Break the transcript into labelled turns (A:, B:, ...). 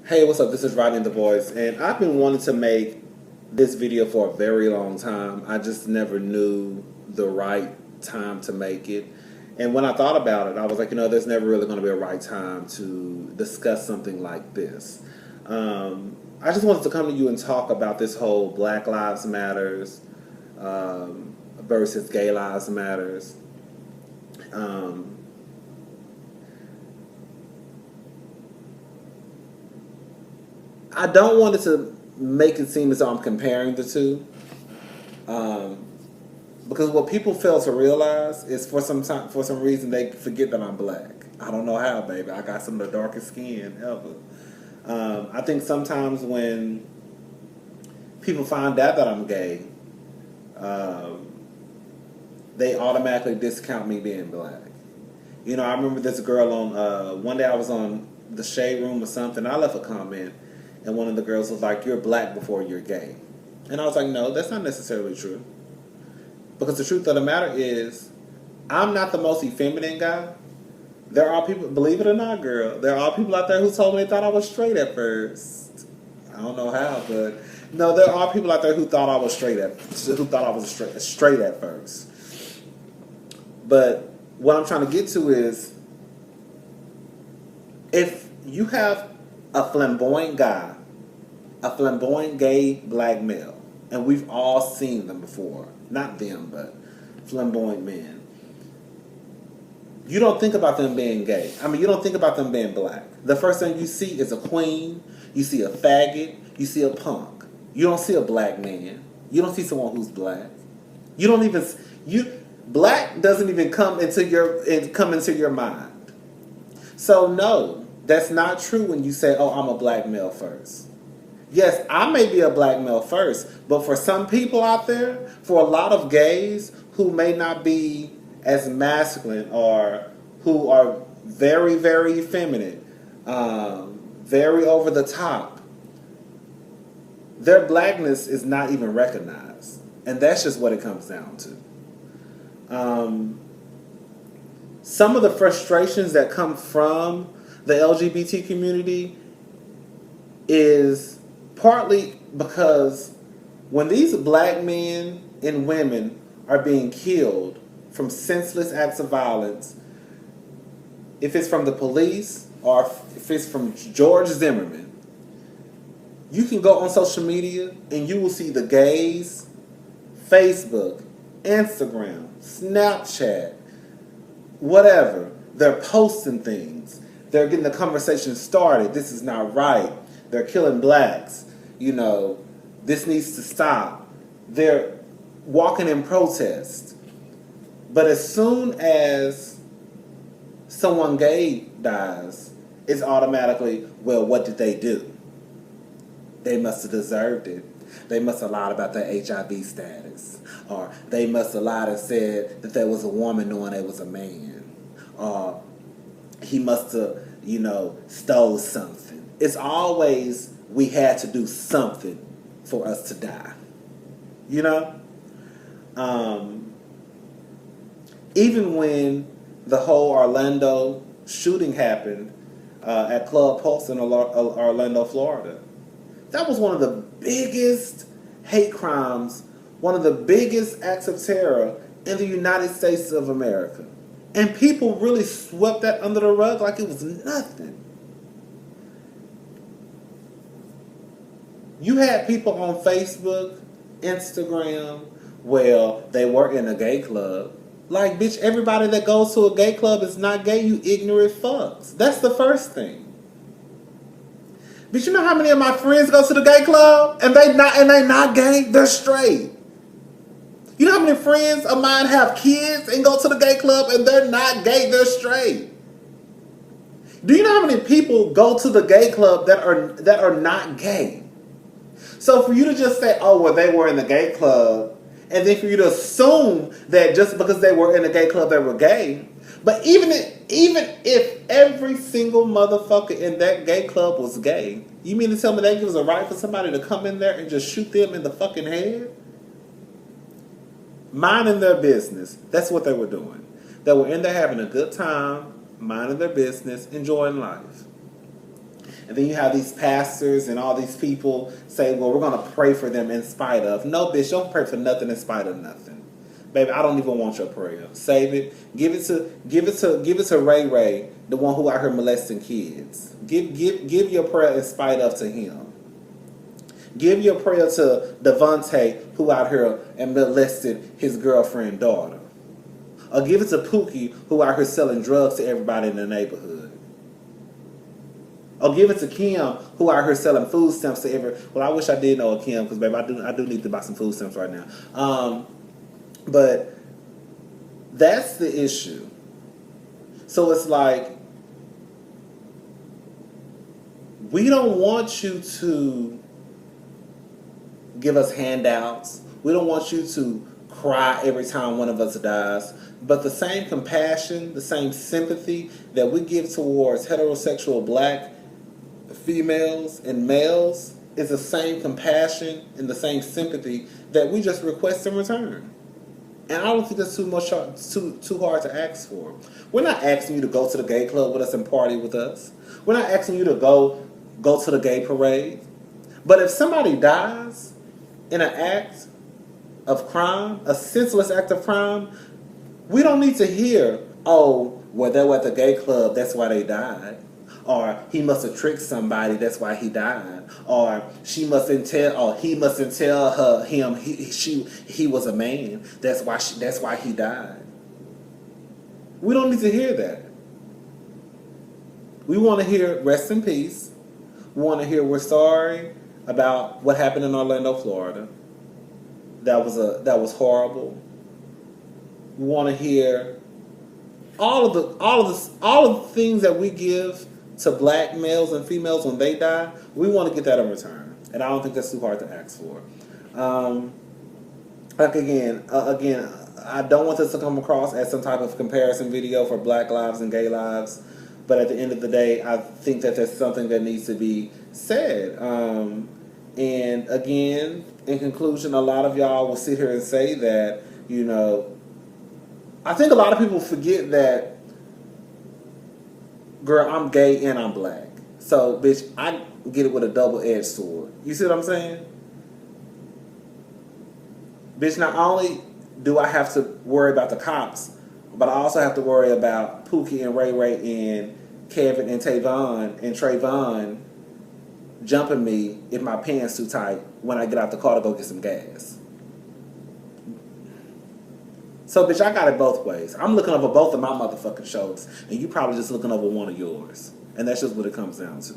A: Hey, what's up? This is Rodney the Voice, and I've been wanting to make this video for a very long time. I just never knew the right time to make it. And when I thought about it, I was like, there's never really going to be a right time to discuss something like this. I just wanted to come to you and talk about this whole Black Lives Matters versus Gay Lives Matters. Um, I don't want it to make it seem as though I'm comparing the two, um, because what people fail to realize is for some reason they forget that I'm black. I don't know how, baby. I got some of the darkest skin ever. I think sometimes when people find out that I'm gay, um, they automatically discount me being black. I remember this girl on one day I was on the Shade Room or something. I left a comment, and one of the girls was like, "You're black before you're gay," and I was like, "No, that's not necessarily true." Because the truth of the matter is, I'm not the most effeminate guy. There are people, believe it or not, girl, there are people out there who told me they thought I was straight at first. I don't know how, but no, there are people out there who thought I was straight at first. But what I'm trying to get to is, if you have a flamboyant guy, a flamboyant gay black male, and we've all seen them before, not them, but flamboyant men, you don't think about them being gay. You don't think about them being black. The first thing you see is a queen, you see a faggot, you see a punk. You don't see a black man. You don't see someone who's black. You don't even, black doesn't even come into your mind. So no, that's not true when you say, "Oh, I'm a black male first." Yes, I may be a black male first, but for some people out there, for a lot of gays who may not be as masculine or who are very, very feminine, very over the top, their blackness is not even recognized. And that's just what it comes down to. Some of the frustrations that come from the LGBT community is partly because when these black men and women are being killed from senseless acts of violence, if it's from the police or if it's from George Zimmerman, you can go on social media and you will see the gays, Facebook, Instagram, Snapchat, whatever. They're posting things. They're getting the conversation started. This is not right. They're killing blacks. This needs to stop. They're walking in protest. But as soon as someone gay dies, it's automatically, well, what did they do? They must have deserved it. They must have lied about their HIV status. Or they must have lied and said that there was a woman knowing there was a man. Or he must have, stole something. It's always, we had to do something for us to die. Even when the whole Orlando shooting happened at Club Pulse in Orlando, Florida, that was one of the biggest hate crimes, one of the biggest acts of terror in the United States of America. And people really swept that under the rug like it was nothing. You had people on Facebook, Instagram, they were in a gay club. Like, bitch, everybody that goes to a gay club is not gay, you ignorant fucks. That's the first thing. But you know how many of my friends go to the gay club and they not gay? They're straight. You know how many friends of mine have kids and go to the gay club and they're not gay, they're straight? Do you know how many people go to the gay club that are not gay? So for you to just say, "Oh, well, they were in the gay club," and then for you to assume that just because they were in a gay club they were gay, but even if every single motherfucker in that gay club was gay, you mean to tell me that gives a right for somebody to come in there and just shoot them in the fucking head? Minding their business. That's what they were doing. They were in there having a good time, minding their business, enjoying life. And then you have these pastors and all these people say, well, we're going to pray for them in spite of. No, bitch, don't pray for nothing in spite of nothing. Baby, I don't even want your prayer. Save it. Give it to Ray Ray, the one who out here molesting kids. Give your prayer in spite of to him. Give your prayer to Devontae, who out here and molested his girlfriend's daughter. Or give it to Pookie, who out here selling drugs to everybody in the neighborhood. Or give it to Kim, who out here selling food stamps to every. Well, I wish I did know a Kim, because baby, I do need to buy some food stamps right now. But that's the issue. So it's like, we don't want you to give us handouts. We don't want you to cry every time one of us dies. But the same compassion, the same sympathy that we give towards heterosexual black females and males is the same compassion and the same sympathy that we just request in return. And I don't think that's too hard to ask for. We're not asking you to go to the gay club with us and party with us. We're not asking you to go to the gay parade. But if somebody dies in an act of crime, a senseless act of crime, we don't need to hear, oh, well, they were at the gay club, that's why they died. Or he must have tricked somebody, that's why he died. Or he mustn't tell him he was a man, that's why he died. We don't need to hear that. We want to hear rest in peace. We want to hear we're sorry about what happened in Orlando, Florida. That was horrible. We want to hear all of the things that we give to black males and females when they die. We want to get that in return, and I don't think that's too hard to ask for. Again, I don't want this to come across as some type of comparison video for black lives and gay lives, but at the end of the day, I think that there's something that needs to be said. And again, in conclusion, a lot of y'all will sit here and say that, I think a lot of people forget that, girl, I'm gay and I'm black. So, bitch, I get it with a double-edged sword. You see what I'm saying? Bitch, not only do I have to worry about the cops, but I also have to worry about Pookie and Ray Ray and Kevin and Trayvon jumping me if my pants too tight when I get out the car to go get some gas. So, bitch, I got it both ways. I'm looking over both of my motherfucking shows, and you probably just looking over one of yours. And that's just what it comes down to.